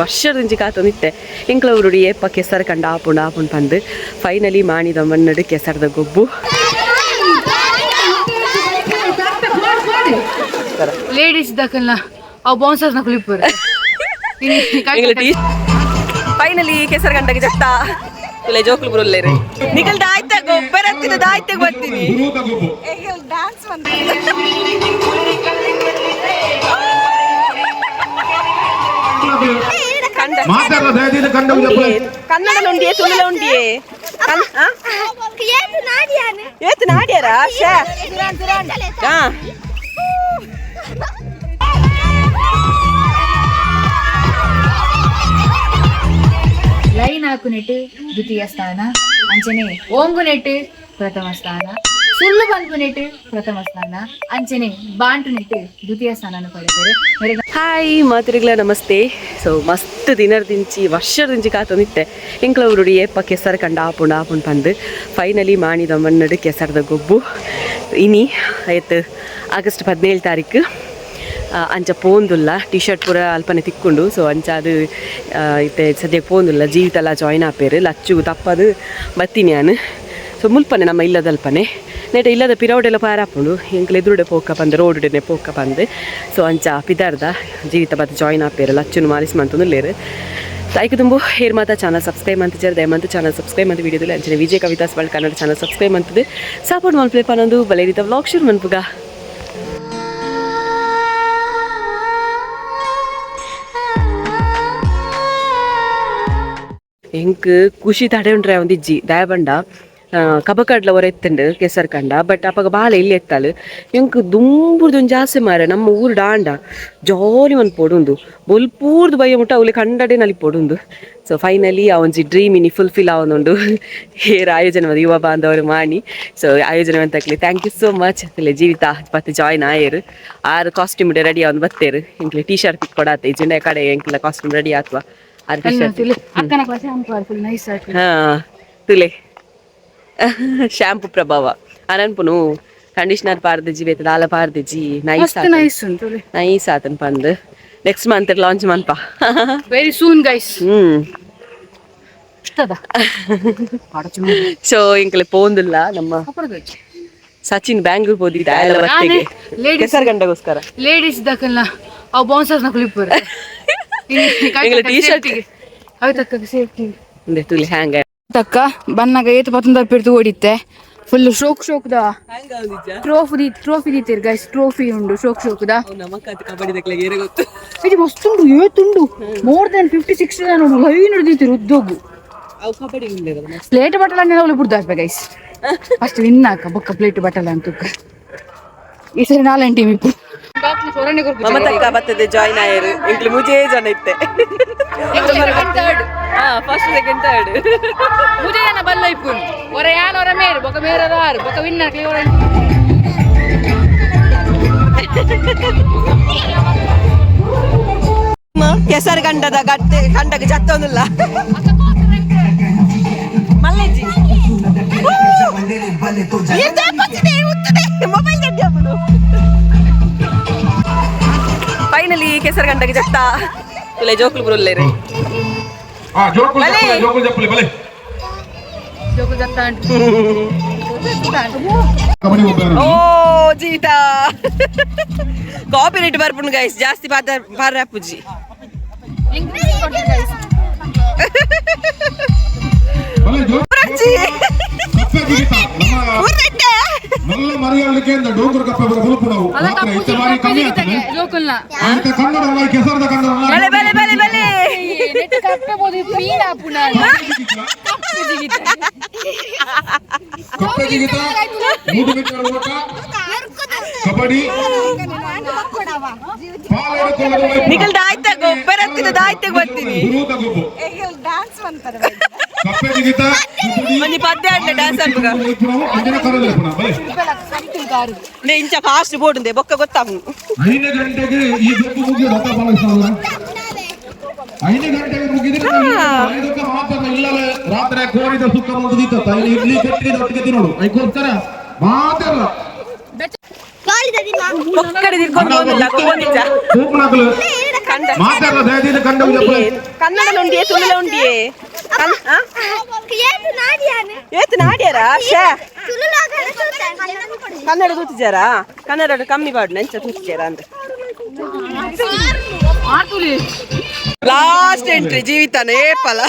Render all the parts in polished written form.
ವರ್ಷದಿಂಚಿ ಕಾತೊಂದಿತ್ತೆ ಎಂಕ್ಲವರುಡಿ ಏಪ ಕೆಸರು ಕಂಡು ಆಪುಂಡು ಆಪುಂಡು ಬಂದು ಫೈನಲಿ ಮಾಣಿದ ಮಣ್ಣಡು ಕೆಸರದ ಗೊಬ್ಬು ಲೇಡೀಸ್ ದಕ್ಕಲ್ಲ ಅವು ಬೌನ್ಸರ್ಸ್ನ ಕುಲಿಪುರ ಫೈನಲಿ ಕೆಸರು ಗಂಟಗೆ ಜತ್ತ ತುಲೆ ಜೋಕ್ಲು ಬರುಲ್ಲೇರಿ ನಿಗಲ್ ದಾಯ್ತ ಗೊಬ್ಬರ ಹತ್ತಿರ ದಾಯ್ತ ಬರ್ತೀನಿ ಡ್ಯಾನ್ಸ್ ಕನ್ನಡ ಉಂಡಿಯೇ ತುಳು ಉಂಡಿಯೇ ಏತು ನಾಡ್ಯಾರಾ ಲೈನ್ ಹಾಕುನೆಟ್ಟು ದ್ವಿತೀಯ ಸ್ಥಾನ ಅಂಚನೆ ಓಂಗುನೆಟ್ಟು ಪ್ರಥಮ ಸ್ಥಾನ ಸುಳ್ಳು ಬಂದ್ಗುನೆಟ್ಟು ಪ್ರಥಮ ಸ್ಥಾನ ಅಂಚನೆ ಬಾಂಟುನೆಟ್ಟು ದ್ವಿತೀಯ ಸ್ಥಾನ ಪಡೆದರೆ. ಹಾಯ್ ಮಾತರಿಗಳ ನಮಸ್ತೆ. ಸೊ ಮಸ್ತ್ ದಿನದಿಂಚಿ ವರ್ಷದಿಂಚಿ ಕಾತೊಂದಿತ್ತೆ ಎಂಕ್ಲವರುಡಿ ಏಪ ಕೆಸರು ಕಂಡು ಆಪುಂಡು ಬಂದು ಫೈನಲಿ ಮಾಣಿದ ಮಣ್ಣಡು ಕೆಸರದ ಗೊಬ್ಬು ಇನಿ ಆಯ್ತು ಆಗಸ್ಟ್ 17 ತಾರೀಕು ಅಂಚ ಪೋಂದುಲ್ಲ ಟಿ ಶರ್ಟ್ ಪೂರ ಅಲ್ಪನೆ ತಿಕ್ಕೊಂಡು ಸೊ ಅಂಚ ಅದು ಇತ್ತೆ ಸದ್ಯಕ್ಕೆ ಪೋಂದುಲ್ಲ ಜೀವಿತ ಎಲ್ಲ ಜಾಯ್ನ್ ಆಪೇರು ಲಚ್ಚು ತಪ್ಪದು ಬತ್ತೀನಿ ನಾನು ಸೊ ಮುಲ್ಪನೆ ನಮ್ಮ ಇಲ್ಲದಲ್ಪನೆ ನೆಟ ಇಲ್ಲದ ಪಿರೌಡೆಲ್ಲ ಪಾರಾಪುಂಡು ಎಂಕ್ಲೆ ಎದುರುಡೆ ಪೋಕ ಬಂದು ರೋಡುಡೆನೆ ಪೋಕ ಬಂದು ಸೊ ಅಂಚ ಪಿದಾರ್ದ ಜೀವಿತ ಬತ್ತು ಜಾಯ್ನ್ ಆಪೇರು ಲಚ್ಚುನು ಮಾಲಿಸ್ ಮಂತಂದುಲ್ಲೇರು ತಾಯ್ಕು ತುಂಬು ಹೇರ್ ಮಾತಾ ಚಾನಲ್ ಸಬ್ಸ್ಕ್ರೈಬ್ ಮಂತಿದ್ದಾರೆ ದಯಮಂತು ಚಾನಲ್ ಸಬ್ಸ್ಕ್ರೈಬ್ ಮಂತು ವೀಡಿಯೋದಲ್ಲಿ ಅಂಚನೆ Vijay Kavitha's world Kannada channel subscribe ಮಂತದ್ದು ಸಪೋರ್ಟ್ ಮಲ್ಪ್ಲೇ ಪನ್ನೊಂದು ಬಲೆ ರೀತ ವ್ಲಾಗ್ ಶುರು ಮನ್ಪುಗ ಎಂಕ್ ಖುಷಿ ತಡೆ ಉಂಡ್ರೆ ಒಂದಿಜ್ಜಿ ದಯಬಂಡ ಕಬಕಡ್ಲ ಹೊರ ಎತ್ತಂಡು ಕೆಸರು ಕಂಡ ಬಟ್ ಅಪ್ಪಾಗ ಬಾಳ ಇಲ್ಲಿ ಎತ್ತಾಳು ಎಂಕ್ ದುಂಬುರ್ದೊಂದು ಜಾಸ್ತಿ ಮಾರ ನಮ್ಮ ಊರು ಡಾಂಡ ಜಾಲಿ ಒಂದು ಪೊಡುಂದು ಬೊಲ್ಪೂರ್ದು ಬಯ್ಯ ಮುಟ್ಟ ಅವಳಿ ಕಂಡಡೆ ನಲ್ಲಿ ಪೊಡುಂದು ಸೊ ಫೈನಲಿ ಆ ಒಂಜಿ ಡ್ರೀಮ್ ಇನಿ ಫುಲ್ಫಿಲ್ ಆವೊಂದುಂಡು ಹೇರ್ ಆಯೋಜನೆ ಯುವ ಬಾಂಧವರು ಮಾಡಿ ಸೊ ಆಯೋಜನೆ ಅಂತಕ್ಲಿ ಥ್ಯಾಂಕ್ ಯು ಸೋ ಮಚ್ ಅಲ್ಲೇ ಜೀವಿತ ಮತ್ತೆ ಜಾಯ್ನ್ ಆಯರು ಆರು ಕಾಸ್ಟ್ಯೂಮ್ ರೆಡಿ ಅವನು ಬತ್ತೇರು ಎಂಕ್ಲೆ ಟೀ ಶರ್ಟ್ ಪಿಕ್ ಕೊಡತ್ತೆ ಈ ಜಿಂಡೆ ಕಡೆ ಎಂಕ್ಲ ಕಾಸ್ಟ್ಯೂಮ್ ರೆಡಿ ಆತ್ವಾ ತುಲೆ ಶಾಂಪು ಪ್ರಭಾವ ಅನನ್ಪುನು ಕಂಡೀಷನರ್ ಪಾರ್ದಿಜಿ ಬೇತ ದಾಲ ಪಾರ್ದಿಜಿ ನೈಸ್ ಆತನ್ ಪಂದ್ ನೆಕ್ಸ್ಟ್ ಮಂತ್ ಲಾಂಚ್ ಮನ್ಪ ವೆರಿ ಸೂನ್ ಗೈಸ್ ಸೊ ಇಂಕಲೆ ಪೋಂದಿಲ್ಲ ನಮ್ಮ ಸಚಿನ್ ಬ್ಯಾಂಗ್ಳೂರ್ ಹೋದಿದ್ದ ಕೆಸರು ಗಂಟೆಗೋಸ್ಕರ ಲೇಡೀಸ್ ದಕ್ಕಲ್ಲ ಅವು ಬೌನ್ಸರ್ಸ್ನ ಕುಲಿಪುರ ಟೀ ಶರ್ಟ್ ತುಲೆ ಹ್ಯಾಂಗ ತಕ್ಕ ಬನ್ನಾಗ ಏತು ಪತ್ತೊಂದು ರೂಪಾಯಿ ಓಡಿತ್ತೆ ಫುಲ್ ಶೋಕ್ದ ಟ್ರೋಫಿ ದೀತಿರ್ ಗೈಸ್ ಟ್ರೋಫಿ ಉಂಡು ಶೋಕ್ದ ಇದು ಮಸ್ತ್ ಉಂಡು ಏತುಂಡು ಮೋರ್ ದನ್ 50-60 ನೋಡು ಲೈನ್ ಹಿಡಿದಿತ್ತಿರು ಉದ್ದೋಗು ಪ್ಲೇಟ್ ಬಟಲ್ ಅನ್ನೆಲ್ಲ ಬಿಡ್ದಾಸ್ಬೆ ಗೈಸ್ ಅಷ್ಟು ವಿನ್ನಾಕ ಬೊಕ್ಕ ಪ್ಲೇಟ್ ಬಟಲ್ ಅಂತ ಈ ಸರಿ 4 ಟೀಮ್ ಇಪ್ಪು ಮಮತಕ್ಕ ಬರ್ತದೆ ಜಾಯ್ನ್ ಆಯರು ಇಂಕ್ಲು ಮುಜೇ ಜನ ಇತ್ತೆ ಫಸ್ಟ್ ಸೆಕೆಂಡ್ ಥರ್ಡ್ ಮುಜೇ ಜನ ಬಲ್ಲ ಇಪ್ಪುನ್ ಒರ ಯಾನ್ ಒರ ಮೇರ್ ಬೊಕ ಮೇರದಾರು ಬೊಕ ವಿನ್ನರ್ ಕ್ಲಿಯರ್ ಕೆಸರು ಗಂಡದ ಗಟ್ಟೆ ಕಂಡಗೆ ಜತ್ತೊಂದಿಲ್ಲ ಮಲ್ಲೆಜ್ಜಿ ಮೊಬೈಲ್ ಗಡ್ಡಿ ಅಪ್ಪಡು ಫೈನಲಿ ಕೆಸರು ಗಂಟೆಗೆ ಜತ್ತ ತುಲೆ ಜೋಕ್ಲು ಬರುಲ್ಲೇರಿ ಓ ಜೀವಿತ ಕಾಪಿ ರೇಟ್ ಬರ್ಪುಂಡು ಗೈಸ್ ಜಾಸ್ತಿ ಬಾರ್ರಾಪುಜಿ ನಿಗಲ್ ದಾಯ್ತ ಗೊಬ್ಬರ ಹತ್ತಿರ ದಾಯ್ತ ಬರ್ತೀನಿ ಡ್ಯಾನ್ಸ್ ಮಾಡ್ತಾರೆ ಒಂಜಿ ಪದ್ಯ ಆಡ್ಲೆ ಡ್ಯಾನ್ಸ್ ಅನ್ಪುಗ ಇಂಚ ಫಾಸ್ಟ್ ಬೋಡುಂದೆ ಬೊಕ್ಕ ಗೊತ್ತಾಗು 5 ಗಂಟೆಗೆ ಈ ಜೊತೆ ಮುಗಿಯೋದು ಐದು ಗಂಟೆಗೆ ಮುಗಿದ್ರೆ ಮಾತ್ರ ಇಲ್ಲವೇ ರಾತ್ರಿ ಕೋರಿದ ಸುತ್ತ ಮುಗಿದಿತ್ತ ಇಡ್ಲಿ ಕಟ್ಟಿದ ಒಟ್ಟಿಗೆ ತಿನ್ನೋಡು ಅದಕ್ಕೋಸ್ಕರ ಮಾತಲ್ಲ ಮಾತಾಡೋ ದಯದಿಂದ ಕಂಡ ಕನ್ನಡದಲ್ಲಿ ಉಂಡಿಯೇ ತುಳುಲ ಉಂಡಿಯೇ ಏತು ನಾಡ್ಯಾರ ಕನ್ನಡ ತೂತಿಜಾರ ಕನ್ನಡ ಕಮ್ಮಿ ಪಾಡು ನೆಂಚ ತೂತಿಜಾರ ಅಂತ ಲಾಸ್ಟ್ ಎಂಟ್ರಿ ಜೀವಿತಾನ ಏಪಲ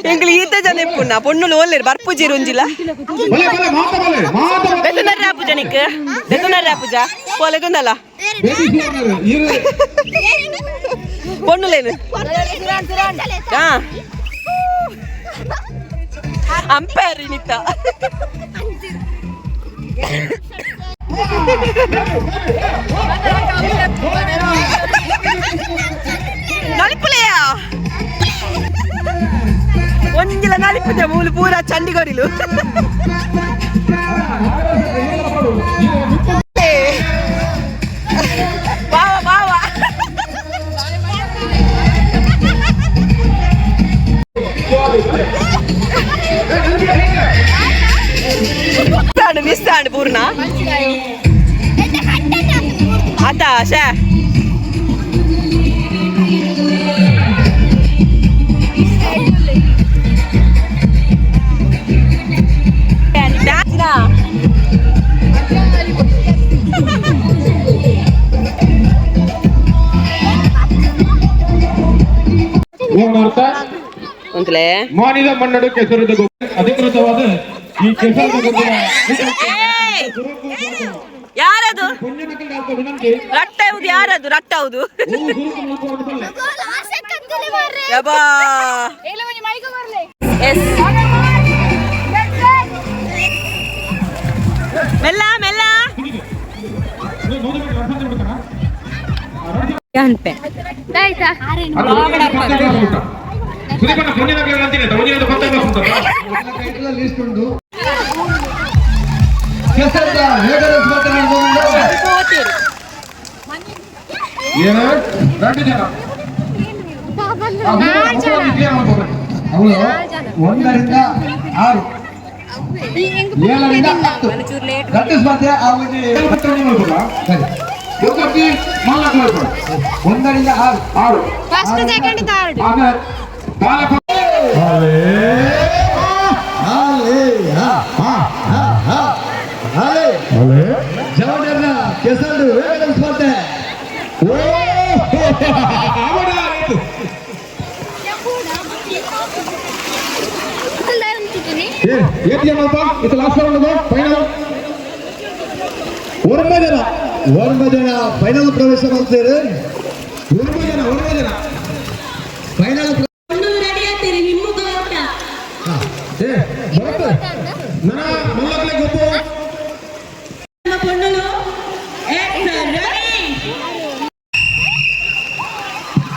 ಎಂಗ್ಲಿ ಈತ ಜನ ಎಪ್ಪುಣ್ಣ ಪೊಣ್ಣುಲು ಓಲ್ಲೇರು ಬರ್ಪುಜೀರು ಒಂಜಿಲ್ಲ ಬೆತ್ತುನರ್ರೆ ಆಪುಜ ನಿಕ್ ಬೆತ್ತುನರ್ರೆ ಆಪುಜ ಪೋಲೆಗೊಂದಲ್ಲ ಪೊಣ್ಣುಲೇನು ಹಾ ಅಂಪೇರ್ ನಿತ್ತ ನಲಿಪುಲೆಯ ಒಂಜಿಲ ನಲಿಪುಜ ಮೂಲು ಪೂರ ಚಂಡಿಗರಿಲು ಬಾವ ಬಾವ ಮಿಸ್ತಾಂಡ್ ಪೂರ್ಣ ಅದ ಶೇ ಮಾನಿದ ಮನ್ನಡು ಕೆಸರದ ಅಧಿಕೃತವಾದ ಈ ಕೆಸರದ ಗೊಬ್ಬರ ಯಾರದು ರಟ್ಟ ಹೌದು ಯಾರದು ರಟ್ಟ ಹೌದು ಮೆಲ್ಲ ಮೆಲ್ಲ ಒಂದರಿಂದ 6 7ರಿಂದ 10 ಗಟ್ಟಿ ಸ್ಪರ್ಧೆ ಒಂದರಿಂದ 6 ಫಸ್ಟ್ ಸೆಕೆಂಡ್ ಥರ್ಡ್ ಜವಡರ್ನ ಕೆಸರು ವೇಗದ ಸ್ಪರ್ಧೆ ಇದು ಲಾಸ್ಟ್ ರೌಂಡ್ ಫೈನಲ್ 9 ಜನ ಫೈನಲ್ ಪ್ರವೇಶ ಮಾಡ್ತಾರೆ 9 ಜನ ಫೈನಲ್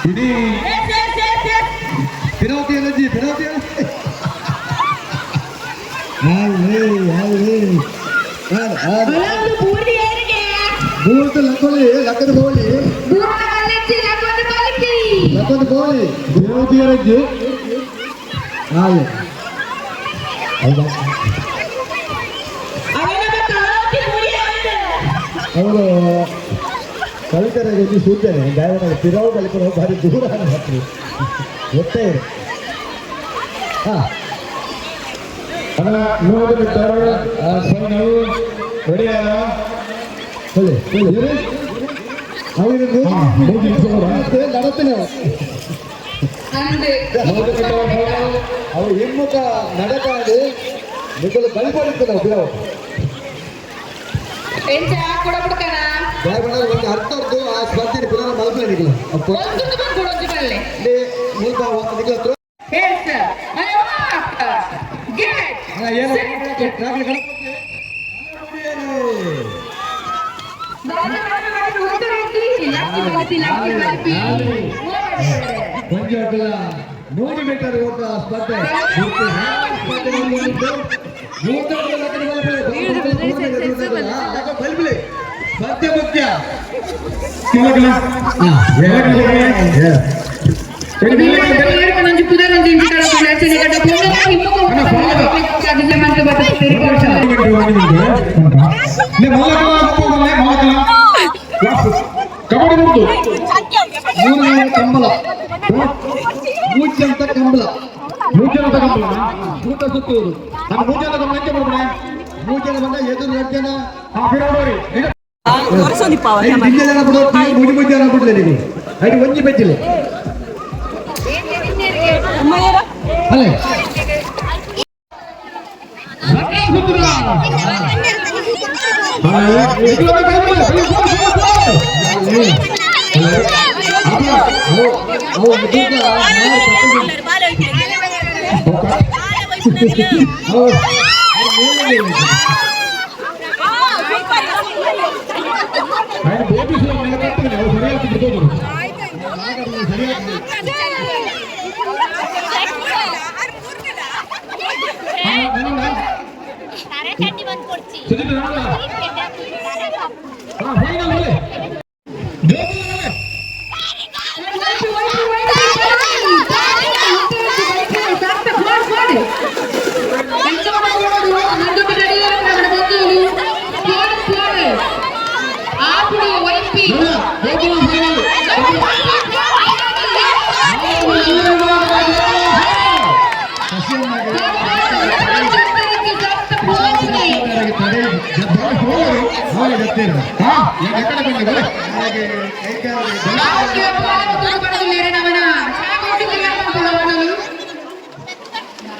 ಇಡೀ ಪೆನಾಲ್ಟಿ ಎನರ್ಜಿ ಮೂರ್ತ ಲಕ್ಕದ ಗೋಳಿ ಪೆನಾಲ್ಟಿ ಎನರ್ಜಿ ಅವರು ಕಲಿತರಾಗಿ ಸೂಚನೆ ಗಾಯನ ತಿರಾವು ಕಲಿತ ಭಾರಿ ದೂರ ಹಾಕ್ರಿ ಗೊತ್ತೇ ಇರು நடத்தின ಅವು ಹಿಮ್ಮುಖ ನಡಕಾಡು ನಿಗಳು ಬಲಿಪಡಿಸ್ತದೆ ಉಪಯೋಗ ಒಂದು ಅರ್ಥ ಆ ಸ್ಪರ್ಧೆ ಪುನಃ ಮಲ್ಪಲಿಲ್ಲ ಪಂಜಾಬ್ಲ 100 ಮೀಟರ್ ಓಟ ಸ್ಪರ್ಧೆ ಸ್ಪರ್ಧೆ ಮುಖ್ಯ ಕಬಡ್ಡಿ ಮುಗ್ದು ಮೂರನೇ ಕಂಬಳ ಮೂಚಂತ ಕಂಬಳ ಮೂಜನದ ಕಂಬಳ ಊಟ ಸುತ್ತುವುದು ಅದು ಮೂಜನದ ಕಂಬಳ ಎಂತ ಮಾಡ್ಬಿಡ ಮೂಚನ ಬಂದ ಎದುರು ರಡ್ಜನ ಬಿಡೋರಿ ಜನ ಬಿಡೋ ಮುಡಿ ಮುಡಿ ಜನ ಬಿಡ್ಲೆ ನೀವು ಐದು ಒಂಜಿ ಬೆಜ್ಜಿಲೆ ಅಲ್ಲೇ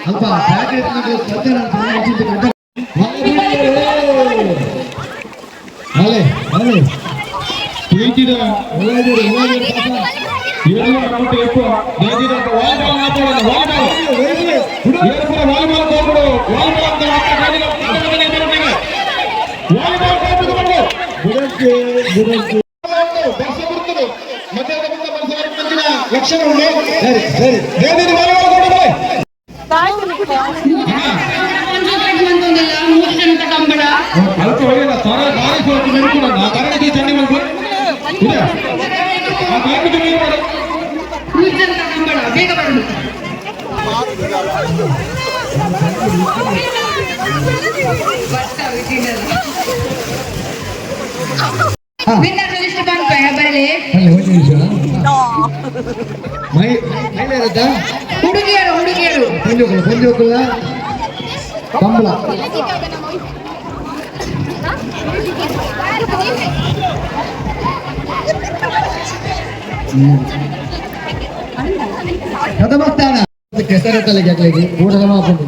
ಅಲ್ಪ ಪ್ರೀತಿದ ಇವೆಲ್ಲ ನಮಗೆ ఎక్కువ ದೇಶದ ವಾಲಿಬಾಲ್ ಆಟೋಣ ವಾಲಿಬಾಲ್ ಕೋರ್ಬಿಡು ವಾಲಿಬಾಲ್ ಅಂತ ಆಟಗಾರರಿಗೆ ವಾಲಿಬಾಲ್ ಕೋರ್ಬಿಡು ಬಂದು ವರ್ಷ ಬರುತ್ತದೆ ಮಧ್ಯಾಹ್ನ ಬಂದ ಮನಸ್ಸಿನ ಲಕ್ಷಣ ಉಂಟು ಸರಿ ಸರಿ ದೇಶದ ವಾಲಿಬಾಲ್ ಕೋರ್ಬಿಡು ಅಲ್ಪ ಹೋಗಿಲ್ಲ ತರ ಬಾರಿ ಸೋತು ಮೆರುಕುಡ ನಾ ತರಗತಿ ಚಂಡಿ ಬಂದು ಇದೆ ಆ ತರಗತಿ ನೀವು ಮಾಡು ಬೇಗ ಬರಲು ಬರಲಿ ಅಲ್ಲಿ ಒಂದು ನಿಮಿಷ ಮಹಿಳೆ ಇರತ್ತಾ ಹುಡುಗಿಯರು ಪಂಜೋಕುಲ ಕಂಬಳ ಕದಮಸ್ಥಾನ ಕೆಸರಟ್ಟಲ್ಲಿ ಗೆಟ್ಲಿಗೆ ಕೂಡಲ ಮಾಪುಂಡು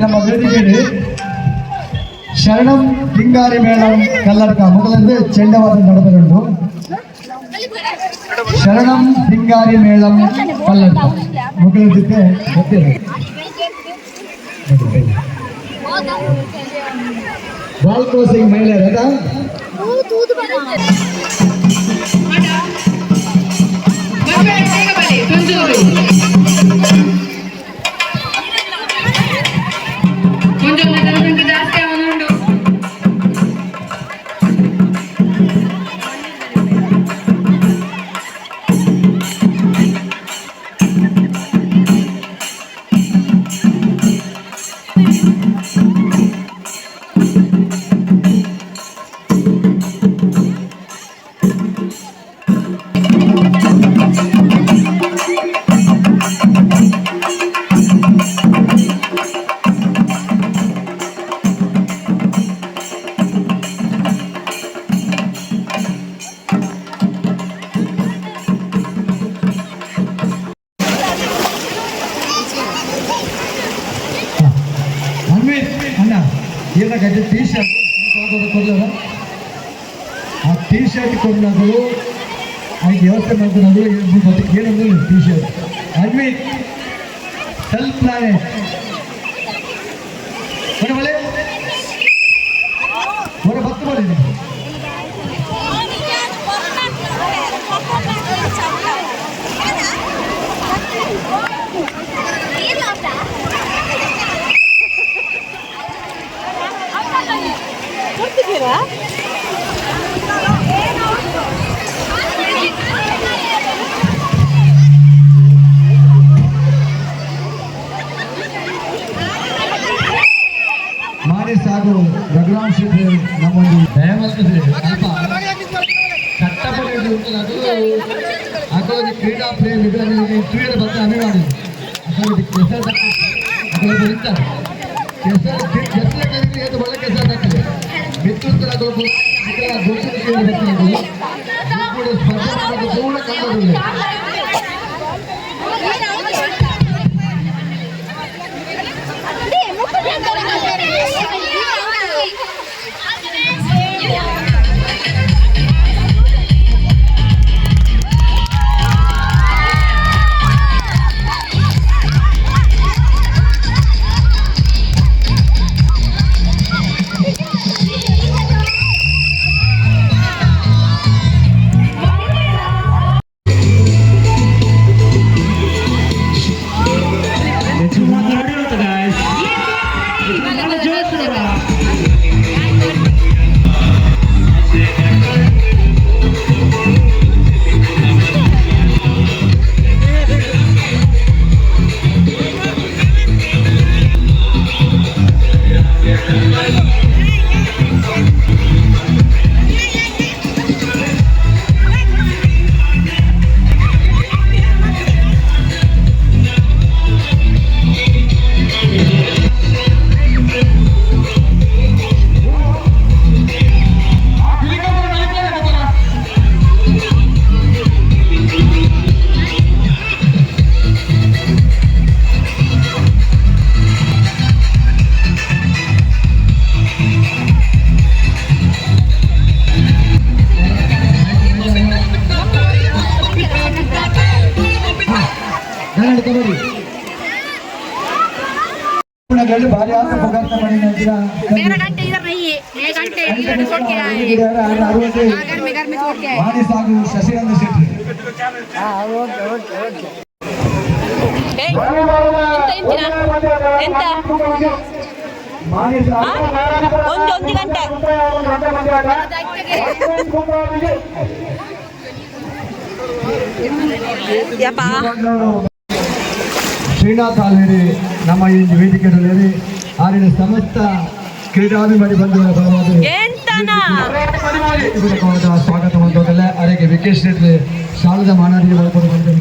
ನಮ್ಮ ವೇದಿಕೆಯಲ್ಲಿ ಶರಣಂ ಹಿಂಗಾರಿ ಮೇಳಂ ಕಲ್ಲಡ್ಕ ಮೊದಲಂದ್ರೆ ಚೆಂಡವಾದ ನಡೆದರುಂಟು ಶರಣಂ ಹಿಂಗಾರಿ ಮೇಳಂ ಕಲ್ಲಡ್ಕ ಮಗಳ ಜೊತೆ ಗೊತ್ತಿಲ್ಲ ಬಾಲ್ ಕ್ರಾಸಿಂಗ್ ಮಹಿಳೆಯರದ ಏನ ಗಡ್ಡೆ ಟೀ ಶರ್ಟ್ ಕೊಡಲ್ಲ ಆ ಟೀ ಶರ್ಟ್ ಕೊಡೋದು ಅದಕ್ಕೆ ವ್ಯವಸ್ಥೆ ಮಾಡ್ತಾರೆ ಏನಂದ್ರೆ T shirt Anvi self planning बोले बोले भक्त बोले माने सागो रघुराम शेट्टी नमोंदी दयवंतुले अल्प ಕಟ್ಟಪಡಿದು ಅದು ಕ್ರೀಡಾ ಪ್ರೇಮಿಗಳಿಗೆ ಕ್ರೀಡೆ ಬಗ್ಗೆ ಅಭಿಮಾನಿ ಅದರಲ್ಲಿ ಕೆಸರ ಅದರಲ್ಲಿ ಇರ್ತಾರೆ ಕೆಸರ ಕರೀಲಿ ಅದು ಒಳ್ಳೆ ಕೆಸರ ಹಾಕಿದೆ ವಿದ್ಯುತ್ತರ ಗೋಚರ ಕ್ರೀಡೆ ಬಗ್ಗೆ ಸ್ಪರ್ಧೆ ಮಾಡೋದು ಕೂಡ ಕಂಡುಬಂದಿದೆ भारी आप पकड़ता पड़ी मेरा घंटे इधर नहीं है मैं घंटे इधर छोड़ के आए घर में छोड़ के आए माने सागु शशिकांत शेट्टी ಎಂತ ಒಂದು ಗಂಟೆ ಯಪ್ಪ ಶ್ರೀನಾಥ್ ಆಲ್ರೆಡಿ ನಮ್ಮ ಈ ವೇದಿಕೆಯಲ್ಲಿ ಆರಿನ ಸಮಸ್ತ ಕ್ರೀಡಾಭಿಮಾನಿ ಬಂಧುಗಳ ಪರವಾದ ಸ್ವಾಗತ ಬಂದೋದಲ್ಲ ಅರೆಗೆ ವಿಕೇಶ್ ರೆಡ್ಡಿ ಶಾಲದ ಮಾನವರಿಗೆ ಒಳಪಡು ಬಂದು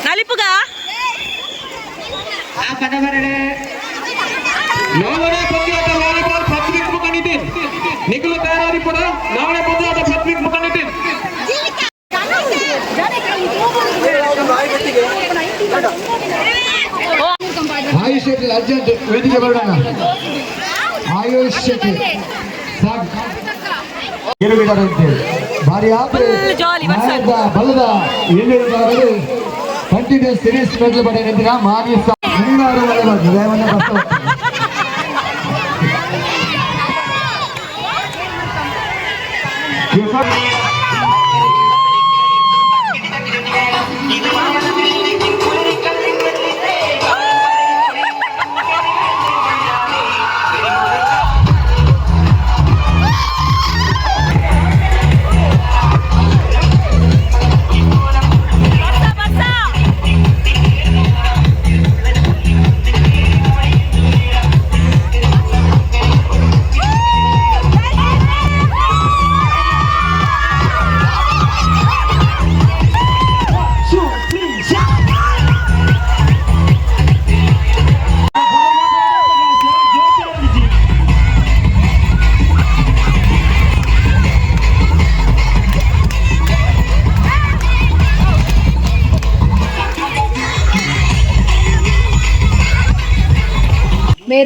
ನಲಿಪುಗ ನಾಳೆ ಪಂದ್ಯಾಟ ವಾಲಿಬಾಲ್ ಪ್ರಾಥಮಿಕ ಮುಖಂಡಿದ್ದೀನ್ ನಿಖಿಲು ತಯಾರಿ ಕೂಡ ನಾಳೆ ಪಂದ್ಯಾಟ ಪ್ರಾಥಮಿಕ ಮುಖಂಡಿದ್ದೀನ್ ಆಯುಷ್ ಶೆಟ್ಟಿ ಅರ್ಜೆಂಟ್ ವೇದಿಕೆ ಬರೋಣ ಆಯುಷ್ ಶೆಟ್ಟಿ ಗೆಲುವಿದರಂತೆ ಭಾರಿ ಬಲದ ಎಲ್ಲಿರುತ್ತಾಗಲೂ ಕಂಟಿನ್ಯೂಸ್ ಸೀರೀಸ್ ಮೆಡಲ್ ಪಡೆದ ಮಾನ್ಯ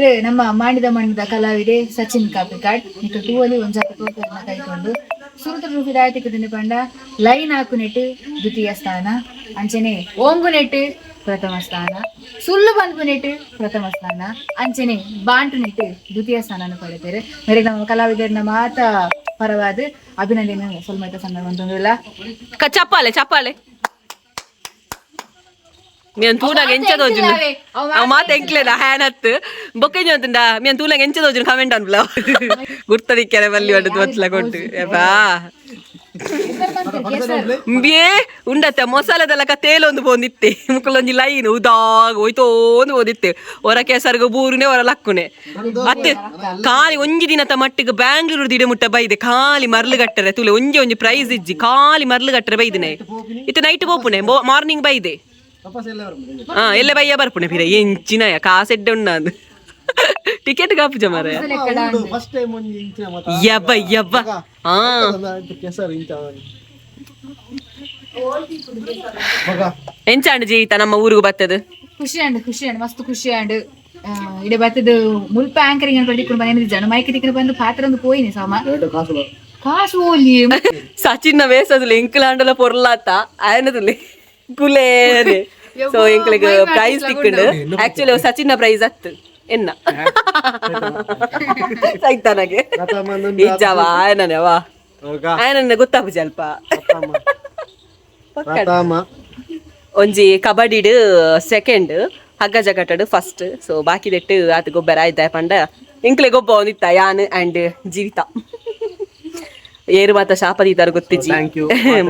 ಬೇರೆ ನಮ್ಮ ಮಾಡಿದ ಕಲಾವಿದೆ ಸಚಿನ್ ಕಾಪಿಕಾಡ್ ನಿಕ್ಕ ತೂವಲಿ ಒಂಜಾತ ತೋಟನ ಕೈಕೊಂಡು ಸುರುತ ವಿಧಾಯತಿಕದಿಂದ ಪಂಡ ಲೈನ್ ಹಾಕು ನೆಟ್ಟು ದ್ವಿತೀಯ ಸ್ಥಾನ ಅಂಚನೆ ಓಂಗು ನೆಟ್ಟು ಪ್ರಥಮ ಸ್ಥಾನ ಸುಳ್ಳು ಬಂದು ನೆಟ್ಟು ಪ್ರಥಮ ಸ್ಥಾನ ಅಂಚನೆ ಬಾಂಟು ನೆಟ್ಟು ದ್ವಿತೀಯ ಸ್ಥಾನ ಪಡೆದಿದ್ದಾರೆ ಮೇರೆ ನಮ್ಮ ಕಲಾವಿದರನ್ನ ಮಾತ ಪರವಾದ ಅಭಿನಂದನೆ ಸ್ವಲ್ಪ ಸಂದರ್ಭ ಅಂತಂದಿಲ್ಲ ಚಪ್ಪಾಳೆ మేము తూనగ ఎంచదోజును ఆ మాట ఎంకలేదా హ్యానత్ బొక్కేజ్ అవుతుందా మేము తూనగ ఎంచదోజును కమెంట్ అనులో గుర్తడిక్కారే మళ్ళీ వాడు దోట్ల కొట్టు బా ಬೇ ಉಂಡತ್ತೆ ಮೊಸಳೆದೆಲ್ಲ ತೇಲೊಂದು ಬಂದಿತ್ತೆ ಮುಕ್ಕಲೊಂಜಿ ಲೈನ್ ಉದಾಗ ಹೋಯ್ತೋಂದು ಓದಿತ್ತೆ ಹೊರ ಕೆಸರ್ಗ ಬೂರುನೆ ಹೊರ ಲಕ್ಕುನೆ ಮತ್ತೆ ಖಾಲಿ ಒಂಜಿ ದಿನದ ಮಟ್ಟಿಗೆ ಬ್ಯಾಂಗ್ಳೂರು ದಿಡೆ ಮುಟ್ಟ ಬೈದೆ ಖಾಲಿ ಮರ್ಲು ಗಟ್ಟರೆ ತುಲೆ ಒಂಜಿ ಪ್ರೈಸ್ ಇಜ್ಜಿ ಖಾಲಿ ಮರ್ಲು ಗಟ್ಟರೆ ಬೈದಿನೆ ಇತ್ತು ನೈಟ್ ಬೋಪುನೆ ಮಾರ್ನಿಂಗ್ ಬೈದೆ ಎಲ್ಲ ಬಯ್ಯ ಬರ್ಪುಣೆ ಪಿರ ಎಂಚಿನಯ ಕಾಸೆಡ್ಡೆ ಉಣ್ಣದು ಟಿಕೆಟ್ ಕಾಪು ಜಮಾರ ಯಬ್ಬ ಎಂಚಾಂಡು ಜೀವಿತ ನಮ್ಮ ಊರಿಗೂ ಬರ್ತದ ಖುಷಿ ಮಸ್ತ್ ಖುಷಿ ಆಂಡ್ ಇಡೆ ಬರ್ತದ ಮುಲ್ಪ ಆಂಕರಿಂಗ್ ಪಡಿಕೊಂಡು ಬಂದ ಜನ ಮೈಕ್ ತಿಕ್ಕೊಂಡು ಬಂದು ಪಾತ್ರ ಒಂದು ಪೋಯಿನಿ ಸಾಮ ಕಾಸು ಓಲಿ ಸಚಿನ್ನ ವೇಸದುಲೆ ಎಂಕಲಾಂಡಲ ಪೊರ್ಲಾತ ಆಯನದುಲೆ ಕುಲೇನೆ ಸೊ ಎಂಕ್ಲಿಗೆ ಪ್ರೈಸ್ ತಿಕ್ಕಂಡು ಆಕ್ಚುಲಿ ಸಚಿನ್ನ ಪ್ರೈಸ್ ಹತ್ತು ಎನ್ನ ಸೈತಾನಗೆ ಇಜ್ಜವ ಆಯನನೆವಾ ಆಯನ ಗೊತ್ತಾಪು ಸ್ವಲ್ಪ ಒಂಜಿ ಕಬಡ್ಡಿಡ್ ಸೆಕೆಂಡ್ ಹಗ್ಗ ಜಗಟಡ್ ಫಸ್ಟ್ ಸೊ ಬಾಕಿ ದೆಟ್ಟು ಆತ ಗೊಬ್ಬರ ಆಯ್ತಾ ಪಂಡ ಎಂಕ್ಲೆ ಗೊಬ್ಬ ಒಂದಿತ್ತ ಯಾನ್ ಅಂಡ್ ಜೀವಿತ ಏರು ಮಾತ ಶಾಪದೀತಾರ ಗೊತ್ತಿಜ್ಜಿ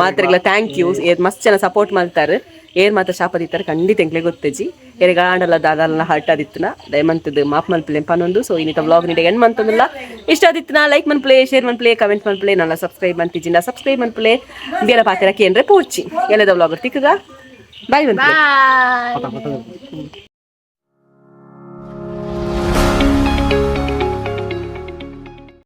ಮಾತ್ರೆಗಳ ಥ್ಯಾಂಕ್ ಯು ಮಸ್ತ್ ಜನ ಸಪೋರ್ಟ್ ಮಾಡ್ತಾರೆ ಏರ್ ಮಾತ ಶಾಪದೀತಾರ ಖಂಡಿತ ಎಂಕ್ಲೆ ಗೊತ್ತಿಜ್ಜಿ ಏರೆ ಗಾಂಡಲ್ಲ ದಾದಲ್ಲ ಹರ್ಟ್ ಆದಿತ್ತನ ದಯಮಂತದ್ದು ಮಾಪ್ ಮಲ್ಪ್ಲೆ ಪನ್ನೊಂದು ಸೊ ಇನ್ನಿತ ವ್ಲಾಗ್ ನಿಡೆ ಎಂಡ್ ಮಂತಂದಿಲ್ಲ ಇಷ್ಟ ಆದಿತ್ತನ ಲೈಕ್ ಮನ್ಪ್ಲೆ ಶೇರ್ ಮನ್ಪ್ಲೆ ಕಮೆಂಟ್ ಮನ್ಪ್ಲೆ ನನ್ನ ಸಬ್ಸ್ಕ್ರೈಬ್ ಮಂತಿಜಿನ ಸಬ್ಸ್ಕ್ರೈಬ್ ಮನ್ಪ್ಲೆ ಬೇರೆ ಪಾತಿರಕ್ಕೆ ಏನ್ರೆ ಪೋಡ್ಚಿ ಎಲ್ಲದ ವ್ಲಾಗ್ ತಿಕ್ಕಗ ಬಾಯ್ ಮನ್ಪ್ಲೆ